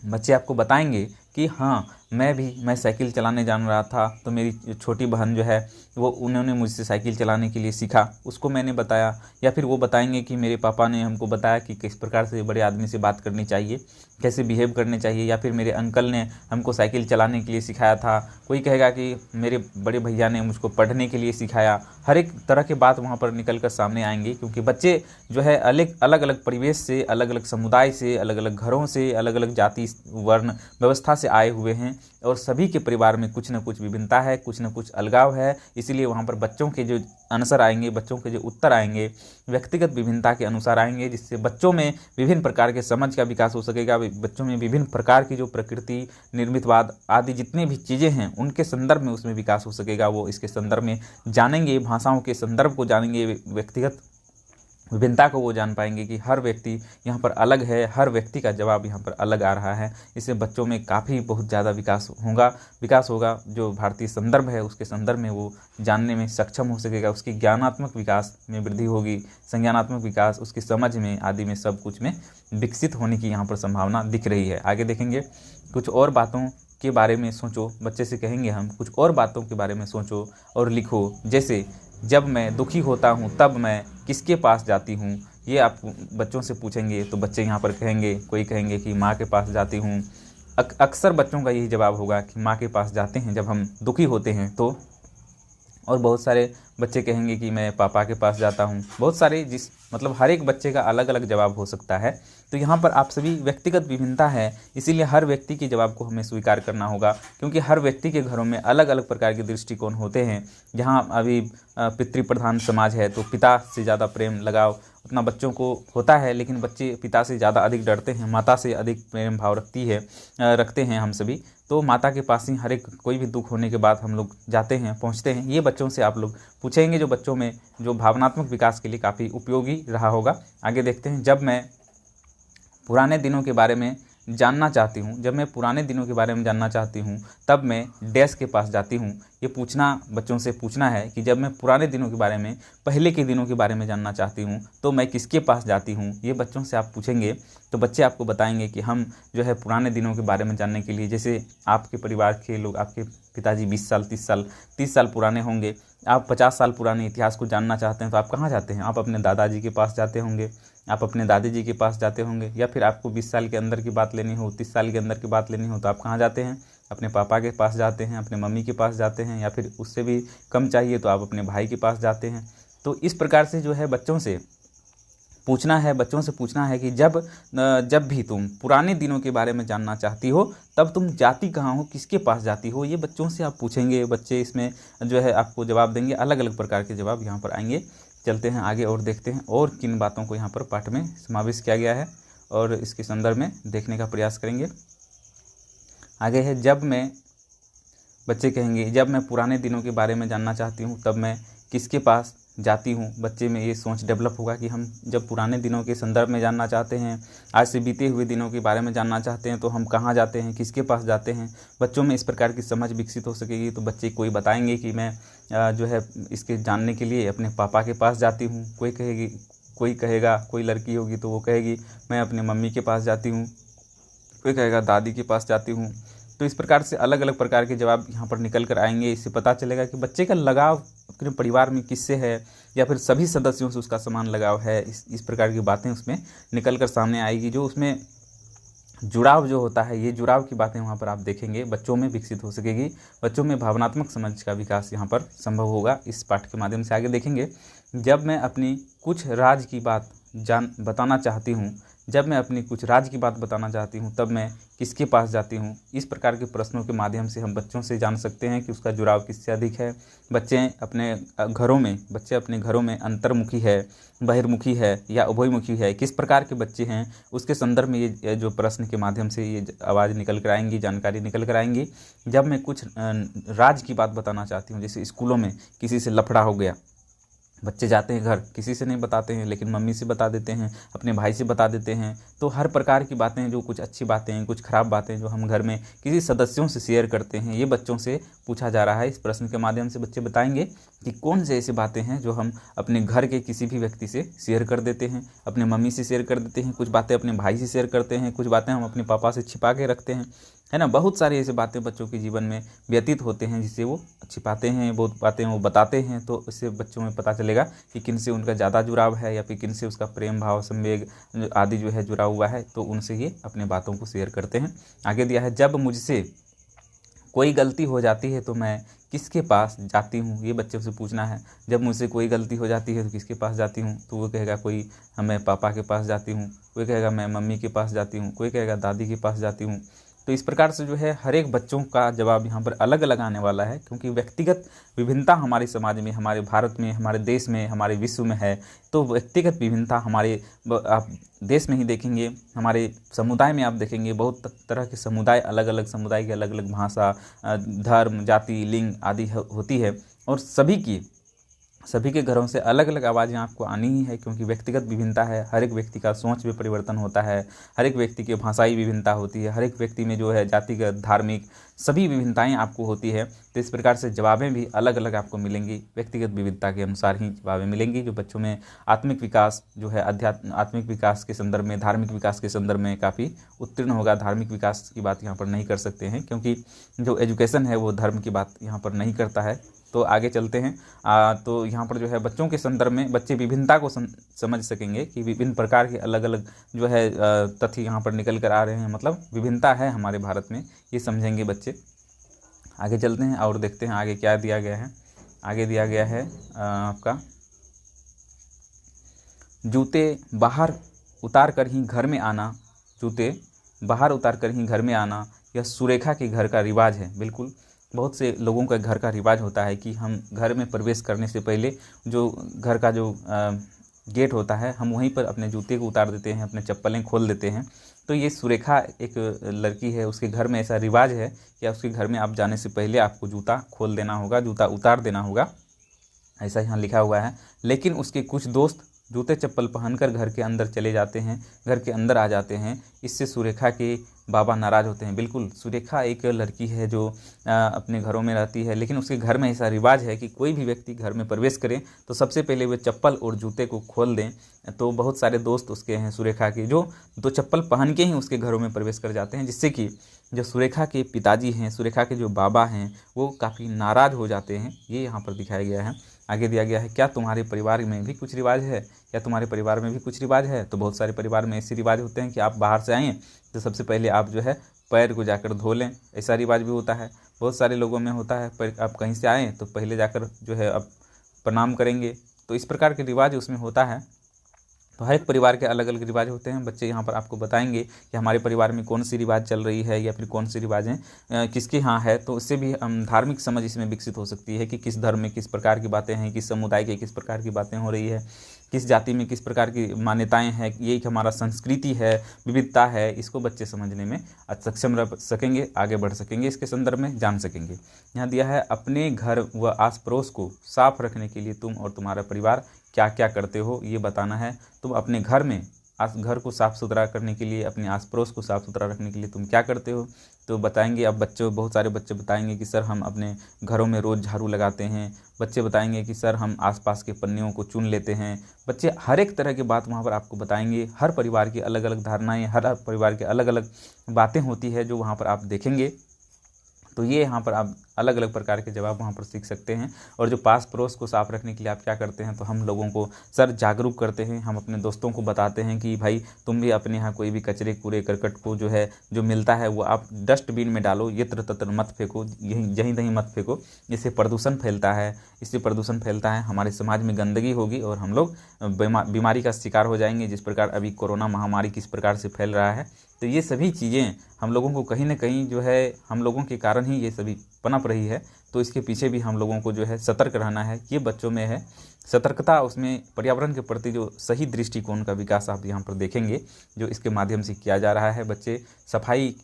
बच्चे आपको बताएंगे कि हाँ, मैं साइकिल चलाने जान रहा था, तो मेरी छोटी बहन जो है उन्होंने मुझसे साइकिल चलाने के लिए सीखा, उसको मैंने बताया। या फिर वो बताएंगे कि मेरे पापा ने हमको बताया कि किस प्रकार से बड़े आदमी से बात करनी चाहिए, कैसे बिहेव करने चाहिए। या फिर मेरे अंकल ने हमको साइकिल चलाने के लिए सिखाया था। कोई कहेगा कि मेरे बड़े भैया ने मुझको पढ़ने के लिए सिखाया। हर एक तरह के बात वहाँ पर निकल कर सामने आएंगी, क्योंकि बच्चे जो है अलग अलग परिवेश से, अलग अलग समुदाय से, अलग अलग घरों से, अलग अलग जाति वर्ण व्यवस्था से आए हुए हैं, और सभी के परिवार में कुछ न कुछ विभिन्नता है, कुछ न कुछ अलगाव है। इसीलिए वहाँ पर बच्चों के जो आंसर आएंगे, बच्चों के जो उत्तर आएंगे, व्यक्तिगत विभिन्नता के अनुसार आएंगे, जिससे बच्चों में विभिन्न प्रकार के समझ का विकास हो सकेगा। बच्चों में विभिन्न प्रकार की जो प्रकृति, निर्मितवाद आदि जितनी भी चीज़ें हैं उनके संदर्भ में उसमें विकास हो सकेगा। वो इसके संदर्भ में जानेंगे, भाषाओं के संदर्भ को जानेंगे, व्यक्तिगत विभिन्नता को वो जान पाएंगे कि हर व्यक्ति यहाँ पर अलग है, हर व्यक्ति का जवाब यहाँ पर अलग आ रहा है। इससे बच्चों में काफ़ी बहुत ज़्यादा विकास होगा। जो भारतीय संदर्भ है उसके संदर्भ में वो जानने में सक्षम हो सकेगा। उसकी ज्ञानात्मक विकास में वृद्धि होगी, संज्ञानात्मक विकास, उसकी समझ में आदि में सब कुछ में विकसित होने की यहाँ पर संभावना दिख रही है। आगे देखेंगे, कुछ और बातों के बारे में सोचो। बच्चे से कहेंगे हम, कुछ और बातों के बारे में सोचो और लिखो। जैसे, जब मैं दुखी होता हूँ तब मैं किसके पास जाती हूँ, ये आप बच्चों से पूछेंगे। तो बच्चे यहाँ पर कहेंगे, कोई कहेंगे कि माँ के पास जाती हूँ। अक्सर बच्चों का यही जवाब होगा कि माँ के पास जाते हैं जब हम दुखी होते हैं तो। और बहुत सारे बच्चे कहेंगे कि मैं पापा के पास जाता हूँ। बहुत सारे मतलब हर एक बच्चे का अलग अलग जवाब हो सकता है। तो यहाँ पर आप सभी व्यक्तिगत विभिन्नता है, इसीलिए हर व्यक्ति के जवाब को हमें स्वीकार करना होगा, क्योंकि हर व्यक्ति के घरों में अलग अलग प्रकार के दृष्टिकोण होते हैं। जहाँ अभी पितृप्रधान समाज है तो पिता से ज़्यादा प्रेम लगाव उतना बच्चों को होता है, लेकिन बच्चे पिता से ज़्यादा अधिक डरते हैं, माता से अधिक प्रेम भाव रखते हैं हम सभी। तो माता के पास ही हर एक कोई भी दुख होने के बाद हम लोग जाते हैं, पहुंचते हैं। ये बच्चों से आप लोग पूछेंगे, जो बच्चों में जो भावनात्मक विकास के लिए काफ़ी उपयोगी रहा होगा। आगे देखते हैं। जब मैं पुराने दिनों के बारे में जानना चाहती हूँ, जब मैं पुराने दिनों के बारे में जानना चाहती हूँ तब मैं डैश के पास जाती हूँ। ये पूछना, बच्चों से पूछना है कि जब मैं पुराने दिनों के बारे में, पहले के दिनों के बारे में जानना चाहती हूँ तो मैं किसके पास जाती हूँ। ये बच्चों से आप पूछेंगे तो बच्चे आपको बताएंगे कि हम जो है पुराने दिनों के बारे में जानने के लिए, जैसे आपके परिवार के लोग, आपके पिताजी 20 साल 30 साल पुराने होंगे, आप 50 साल पुराने इतिहास को जानना चाहते हैं तो आप कहाँ जाते हैं? आप अपने दादाजी के पास जाते होंगे, आप अपने दादी जी के पास जाते होंगे, या फिर आपको 20 साल के अंदर की बात लेनी हो, 30 साल के अंदर की बात लेनी हो तो आप कहाँ जाते हैं? अपने पापा के पास जाते हैं, अपने मम्मी के पास जाते हैं, या फिर उससे भी कम चाहिए तो आप अपने भाई के पास जाते हैं। तो इस प्रकार से जो है बच्चों से पूछना है कि जब भी तुम पुराने दिनों के बारे में जानना चाहती हो तब तुम जाती कहाँ हो, किसके पास जाती हो। ये बच्चों से आप पूछेंगे, बच्चे इसमें जो है आपको जवाब देंगे, अलग अलग प्रकार के जवाब यहाँ पर आएंगे। चलते हैं आगे और देखते हैं और किन बातों को यहाँ पर पाठ में समावेश किया गया है और इसके संदर्भ में देखने का प्रयास करेंगे। आगे है, बच्चे कहेंगे जब मैं पुराने दिनों के बारे में जानना चाहती हूँ तब मैं किसके पास जाती हूँ। बच्चे में ये सोच डेवलप होगा कि हम जब पुराने दिनों के संदर्भ में जानना चाहते हैं, आज से बीते हुए दिनों के बारे में जानना चाहते हैं तो हम कहाँ जाते हैं, किसके पास जाते हैं। बच्चों में इस प्रकार की समझ विकसित हो सकेगी। तो बच्चे कोई बताएंगे कि मैं जो है इसके जानने के लिए अपने पापा के पास जाती हूँ, कोई कहेगा, कोई लड़की होगी तो वो कहेगी मैं अपने मम्मी के पास जाती हूँ, कोई कहेगा दादी के पास जाती हूँ। तो इस प्रकार से अलग अलग प्रकार के जवाब यहाँ पर निकल कर आएंगे। इससे पता चलेगा कि बच्चे का लगाव अपने परिवार में किससे है या फिर सभी सदस्यों से उसका समान लगाव है। इस प्रकार की बातें उसमें निकल कर सामने आएगी। जो उसमें जुड़ाव जो होता है, ये जुड़ाव की बातें वहाँ पर आप देखेंगे, बच्चों में विकसित हो सकेगी। बच्चों में भावनात्मक समझ का विकास यहाँ पर संभव होगा। इस पाठ के माध्यम से आगे देखेंगे। जब मैं अपनी कुछ राज की बात बताना चाहती हूँ, जब मैं अपनी कुछ राज की बात बताना चाहती हूँ तब मैं किसके पास जाती हूँ। इस प्रकार के प्रश्नों के माध्यम से हम बच्चों से जान सकते हैं कि उसका जुड़ाव किससे अधिक है। बच्चे अपने घरों में अंतर्मुखी है, बहिर्मुखी है या उभयमुखी है, किस प्रकार के बच्चे हैं, उसके संदर्भ में ये जो प्रश्न के माध्यम से ये आवाज़ निकल कर आएंगी, जानकारी निकल कर आएंगी। जब मैं कुछ राज की बात बताना चाहती हूँ, जैसे स्कूलों में किसी से लफड़ा हो गया, बच्चे जाते हैं घर, किसी से नहीं बताते हैं लेकिन मम्मी से बता देते हैं, अपने भाई से बता देते हैं। तो हर प्रकार की बातें, जो कुछ अच्छी बातें हैं, कुछ खराब बातें जो हम घर में किसी सदस्यों से शेयर करते हैं, ये बच्चों से पूछा जा रहा है। इस प्रश्न के माध्यम से बच्चे बताएंगे कि कौन से ऐसी बातें हैं जो हम अपने घर के किसी भी व्यक्ति से शेयर कर देते हैं, अपने मम्मी से शेयर कर देते हैं, कुछ बातें अपने भाई से शेयर करते हैं, कुछ बातें हम अपने पापा से छिपा के रखते हैं, है ना। बहुत सारी ऐसी बातें बच्चों के जीवन में व्यतीत होते हैं जिससे वो छिपाते हैं, बहुत बातें वो बताते हैं। तो इससे बच्चों में पता चलेगा कि किन से उनका ज़्यादा जुड़ाव है या फिर किन से उसका प्रेम भाव संवेग आदि जो है जुड़ा हुआ है, तो उनसे ये अपने बातों को शेयर करते हैं। आगे दिया है, जब मुझसे कोई गलती हो जाती है तो मैं किसके पास जाती हूँ। ये बच्चों से पूछना है। जब मुझसे कोई गलती हो जाती है तो किसके पास जाती हूँ। तो वो कहेगा मैं पापा के पास जाती हूँ, कोई कहेगा मैं मम्मी के पास जाती हूँ, कोई कहेगा दादी के पास जाती हूँ। तो इस प्रकार से जो है हर एक बच्चों का जवाब यहाँ पर अलग अलग आने वाला है, क्योंकि व्यक्तिगत विभिन्नता हमारे समाज में, हमारे भारत में, हमारे देश में, हमारे विश्व में है। तो व्यक्तिगत विभिन्नता आप देश में ही देखेंगे, हमारे समुदाय में आप देखेंगे, बहुत तरह के समुदाय, अलग अलग समुदाय की अलग अलग भाषा, धर्म, जाति, लिंग आदि होती है और सभी के घरों से अलग अलग आवाज़ें आपको आनी ही है, क्योंकि व्यक्तिगत विभिन्नता है। हर एक व्यक्ति का सोच में परिवर्तन होता है, हर एक व्यक्ति की भाषाई विभिन्नता होती है, हर एक व्यक्ति में जो है जातिगत, धार्मिक सभी विभिन्नताएं आपको होती है। तो इस प्रकार से जवाबें भी अलग अलग आपको मिलेंगी, व्यक्तिगत विविधता के अनुसार ही जवाबें मिलेंगी, जो बच्चों में आत्मिक विकास जो है, आत्मिक विकास के संदर्भ में, धार्मिक विकास के संदर्भ में काफ़ी उत्तीर्ण होगा। धार्मिक विकास की बात यहाँ पर नहीं कर सकते हैं, क्योंकि जो एजुकेशन है वो धर्म की बात यहाँ पर नहीं करता है। तो आगे चलते हैं। तो यहाँ पर जो है बच्चों के संदर्भ में बच्चे विभिन्नता को समझ सकेंगे कि विभिन्न प्रकार के अलग अलग जो है तथ्य यहाँ पर निकल कर आ रहे हैं, मतलब विभिन्नता है हमारे भारत में, ये समझेंगे बच्चे। आगे चलते हैं और देखते हैं आगे क्या दिया गया है। आगे दिया गया है आपका जूते बाहर उतार कर ही घर में आना, जूते बाहर उतार कर ही घर में आना, यह सुरेखा के घर का रिवाज है। बिल्कुल, बहुत से लोगों का घर का रिवाज होता है कि हम घर में प्रवेश करने से पहले जो घर का जो गेट होता है, हम वहीं पर अपने जूते को उतार देते हैं, अपने चप्पलें खोल देते हैं। तो ये सुरेखा एक लड़की है, उसके घर में ऐसा रिवाज है कि उसके घर में आप जाने से पहले आपको जूता खोल देना होगा, जूता उतार देना होगा, ऐसा यहाँ लिखा हुआ है। लेकिन उसके कुछ दोस्त जूते चप्पल पहनकर घर के अंदर चले जाते हैं, घर के अंदर आ जाते हैं। इससे सुरेखा के बाबा नाराज़ होते हैं। बिल्कुल, सुरेखा एक लड़की है जो अपने घरों में रहती है, लेकिन उसके घर में ऐसा रिवाज है कि कोई भी व्यक्ति घर में प्रवेश करे तो सबसे पहले वे चप्पल और जूते को खोल दें। तो बहुत सारे दोस्त उसके हैं सुरेखा के, जो तो चप्पल पहन के ही उसके घरों में प्रवेश कर जाते हैं, जिससे कि जो सुरेखा के पिताजी हैं, सुरेखा के जो बाबा हैं, वो काफ़ी नाराज़ हो जाते हैं। ये यहाँ पर दिखाया गया है। आगे दिया गया है, क्या तुम्हारे परिवार में भी कुछ रिवाज है? क्या तुम्हारे परिवार में भी कुछ रिवाज है? तो बहुत सारे परिवार में ऐसे रिवाज होते हैं कि आप बाहर से आएँ तो सबसे पहले आप जो है पैर को जाकर धो लें, ऐसा रिवाज भी होता है। बहुत सारे लोगों में होता है, आप कहीं से आएँ तो पहले जाकर जो है आप प्रणाम करेंगे। तो इस प्रकार के रिवाज उसमें होता है। तो हर एक परिवार के अलग अलग रिवाज होते हैं। बच्चे यहाँ पर आपको बताएंगे कि हमारे परिवार में कौन सी रिवाज चल रही है या फिर कौन सी रिवाजें किसके यहाँ है। तो इससे भी धार्मिक समझ इसमें विकसित हो सकती है कि किस धर्म में किस प्रकार की बातें हैं, किस समुदाय के किस प्रकार की बातें हो रही है, किस जाति में किस प्रकार की मान्यताएं हैं। ये एक हमारा संस्कृति है, विविधता है। इसको बच्चे समझने में सक्षम रह सकेंगे, आगे बढ़ सकेंगे, इसके संदर्भ में जान सकेंगे। यहाँ दिया है, अपने घर व आस पड़ोस को साफ रखने के लिए तुम और तुम्हारा परिवार क्या क्या करते हो, ये बताना है। तुम अपने घर में घर को साफ़ सुथरा करने के लिए, अपने आस पड़ोस को साफ़ सुथरा रखने के लिए तुम क्या करते हो। तो बताएंगे। अब बहुत सारे बच्चे बताएंगे कि सर हम अपने घरों में रोज़ झाड़ू लगाते हैं। बच्चे बताएंगे कि सर हम आसपास के पन्नियों को चुन लेते हैं। बच्चे हर एक तरह की बात वहाँ पर आपको बताएंगे। हर परिवार की अलग अलग धारणाएँ, हर परिवार के अलग अलग बातें होती है जो वहाँ पर आप देखेंगे। तो ये यहाँ पर आप अलग अलग प्रकार के जवाब वहाँ पर सीख सकते हैं। और जो पास पड़ोस को साफ़ रखने के लिए आप क्या करते हैं, तो हम लोगों को सर जागरूक करते हैं। हम अपने दोस्तों को बताते हैं कि भाई तुम भी अपने यहाँ कोई भी कचरे कूड़े करकट को जो है जो मिलता है वो आप डस्टबिन में डालो, यत्र तत्र मत फेंको, यहीं तहीं मत फेंको। इससे प्रदूषण फैलता है, हमारे समाज में गंदगी होगी और हम लोग बीमारी का शिकार हो जाएंगे। जिस प्रकार अभी कोरोना महामारी किस प्रकार से फैल रहा है, तो ये सभी चीज़ें हम लोगों को कहीं ना कहीं जो है हम लोगों के कारण ही ये सभी पनप रही है। तो इसके पीछे भी हम लोगों को जो है सतर्क रहना है। ये बच्चों में है सतर्कता, उसमें पर्यावरण के प्रति जो सही दृष्टिकोण का विकास आप यहाँ पर देखेंगे जो इसके माध्यम से किया जा रहा है। बच्चे सफाई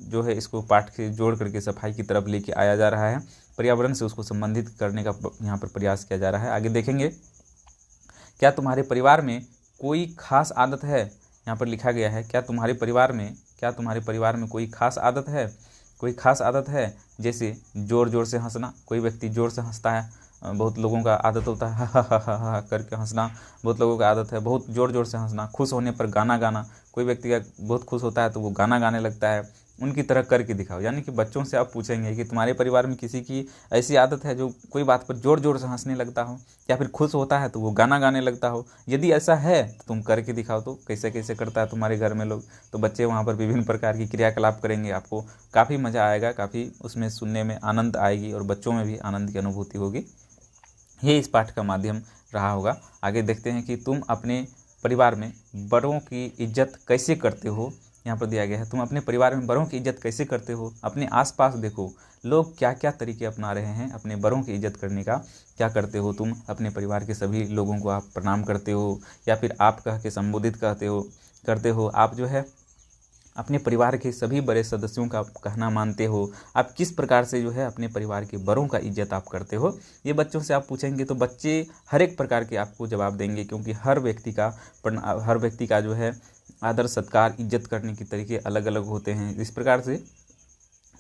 जो है इसको पाठ से जोड़ करके सफाई की तरफ लेके आया जा रहा है, पर्यावरण से उसको संबंधित करने का यहाँ पर प्रयास किया जा रहा है। आगे देखेंगे, क्या तुम्हारे परिवार में कोई खास आदत है। यहाँ पर लिखा गया है, क्या तुम्हारे परिवार में कोई खास आदत है, जैसे ज़ोर ज़ोर से हंसना। कोई व्यक्ति ज़ोर से हंसता है, बहुत लोगों का आदत होता है हा करके हंसना, बहुत लोगों का आदत है बहुत ज़ोर ज़ोर से हंसना। खुश होने पर गाना गाना, कोई व्यक्ति का बहुत खुश होता है तो वो गाना गाने लगता है। उनकी तरह करके दिखाओ। यानी कि बच्चों से आप पूछेंगे कि तुम्हारे परिवार में किसी की ऐसी आदत है जो कोई बात पर ज़ोर ज़ोर से हंसने लगता हो, या फिर खुश होता है तो वो गाना गाने लगता हो। यदि ऐसा है तो तुम करके दिखाओ, तो कैसे कैसे करता है तुम्हारे घर में लोग। तो बच्चे वहाँ पर विभिन्न प्रकार की क्रियाकलाप करेंगे, आपको काफ़ी मज़ा आएगा, काफ़ी उसमें सुनने में आनंद आएगी और बच्चों में भी आनंद की अनुभूति होगी। ये इस पाठ का माध्यम रहा होगा। आगे देखते हैं कि तुम अपने परिवार में बड़ों की इज्जत कैसे करते हो। यहाँ पर दिया गया है, तुम अपने परिवार में बड़ों की इज्जत कैसे करते हो। अपने आसपास देखो लोग क्या क्या तरीके अपना रहे हैं अपने बड़ों की इज्जत करने का। क्या करते हो तुम, अपने परिवार के सभी लोगों को आप प्रणाम करते हो या फिर आप कह के संबोधित करते हो। आप जो है अपने परिवार के सभी बड़े सदस्यों का कहना मानते हो। आप किस प्रकार से जो है अपने परिवार के बड़ों का इज्जत आप करते हो। ये बच्चों से आप पूछेंगे तो बच्चे हर एक प्रकार के आपको जवाब देंगे, क्योंकि हर व्यक्ति का जो है आदर सत्कार इज्जत करने के तरीके अलग अलग होते हैं। इस प्रकार से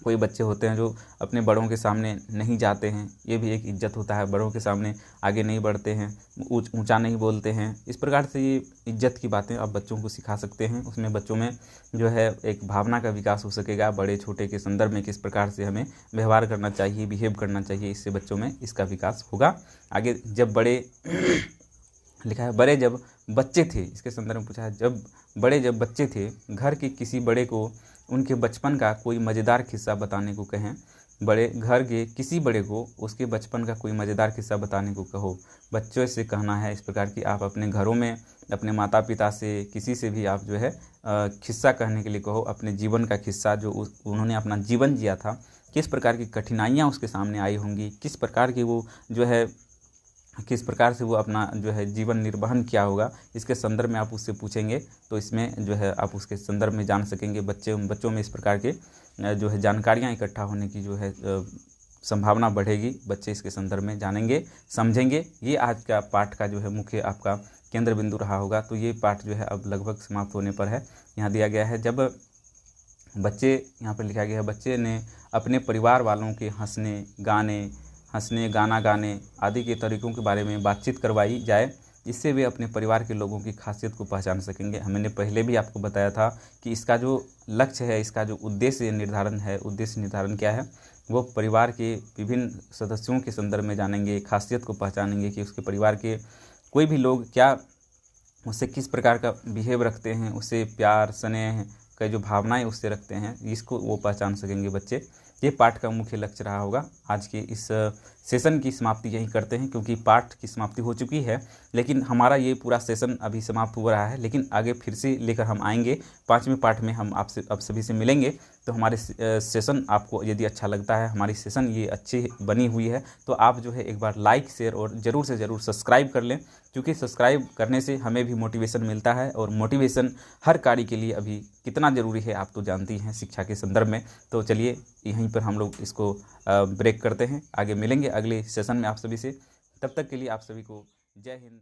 कोई बच्चे होते हैं जो अपने बड़ों के सामने नहीं जाते हैं, ये भी एक इज्जत होता है। बड़ों के सामने आगे नहीं बढ़ते हैं, ऊंचा नहीं बोलते हैं। इस प्रकार से ये इज्जत की बातें आप बच्चों को सिखा सकते हैं। उसमें बच्चों में जो है एक भावना का विकास हो सकेगा। बड़े छोटे के संदर्भ में किस प्रकार से हमें व्यवहार करना चाहिए, बिहेव करना चाहिए, इससे बच्चों में इसका विकास होगा। आगे जब बड़े लिखा है, बड़े जब बच्चे थे, इसके संदर्भ में पूछा है, जब बच्चे थे घर के किसी बड़े को उनके बचपन का कोई मज़ेदार किस्सा बताने को कहें बड़े घर के किसी बड़े को उसके बचपन का कोई मज़ेदार किस्सा बताने को कहो। बच्चों से कहना है इस प्रकार की आप अपने घरों में अपने माता पिता से किसी से भी आप जो है किस्सा कहने के लिए कहो। अपने जीवन का किस्सा जो उन्होंने अपना जीवन जिया था, किस प्रकार की कठिनाइयाँ उसके सामने आई होंगी, किस प्रकार की वो जो है किस प्रकार से वो अपना जो है जीवन निर्वहन किया होगा, इसके संदर्भ में आप उससे पूछेंगे तो इसमें जो है आप उसके संदर्भ में जान सकेंगे। बच्चों में इस प्रकार के जो है जानकारियाँ इकट्ठा होने की जो है संभावना बढ़ेगी। बच्चे इसके संदर्भ में जानेंगे, समझेंगे। ये आज का पाठ का जो है मुख्य आपका केंद्र बिंदु रहा होगा। तो ये पाठ जो है अब लगभग समाप्त होने पर है। यहाँ दिया गया है, जब बच्चे, यहाँ पर लिखा गया है, बच्चे ने अपने परिवार वालों के हंसने गाना गाने आदि के तरीक़ों के बारे में बातचीत करवाई जाए, इससे वे अपने परिवार के लोगों की खासियत को पहचान सकेंगे। मैंने पहले भी आपको बताया था कि इसका जो लक्ष्य है, इसका जो उद्देश्य निर्धारण क्या है, वो परिवार के विभिन्न सदस्यों के संदर्भ में जानेंगे, खासियत को पहचानेंगे कि उसके परिवार के कोई भी लोग क्या उससे किस प्रकार का बिहेव रखते हैं, उससे प्यार स्नेह का जो भावनाएं उससे रखते हैं, इसको वो पहचान सकेंगे बच्चे। ये पाठ का मुख्य लक्ष्य रहा होगा। आज के इस सेशन की समाप्ति यहीं करते हैं, क्योंकि पाठ की समाप्ति हो चुकी है, लेकिन हमारा ये पूरा सेशन अभी समाप्त हो रहा है। लेकिन आगे फिर से लेकर हम आएंगे। 5वें पाठ में हम आपसे अब सभी से मिलेंगे। तो हमारे सेशन आपको यदि अच्छा लगता है, हमारी सेशन ये अच्छी बनी हुई है, तो आप जो है एक बार लाइक शेयर और ज़रूर से ज़रूर सब्सक्राइब कर लें, क्योंकि सब्सक्राइब करने से हमें भी मोटिवेशन मिलता है। और मोटिवेशन हर कार्य के लिए अभी कितना ज़रूरी है आप तो जानती हैं शिक्षा के संदर्भ में। तो चलिए यहीं पर हम लोग इसको ब्रेक करते हैं, आगे मिलेंगे अगले सेशन में आप सभी से। तब तक के लिए आप सभी को जय हिंद।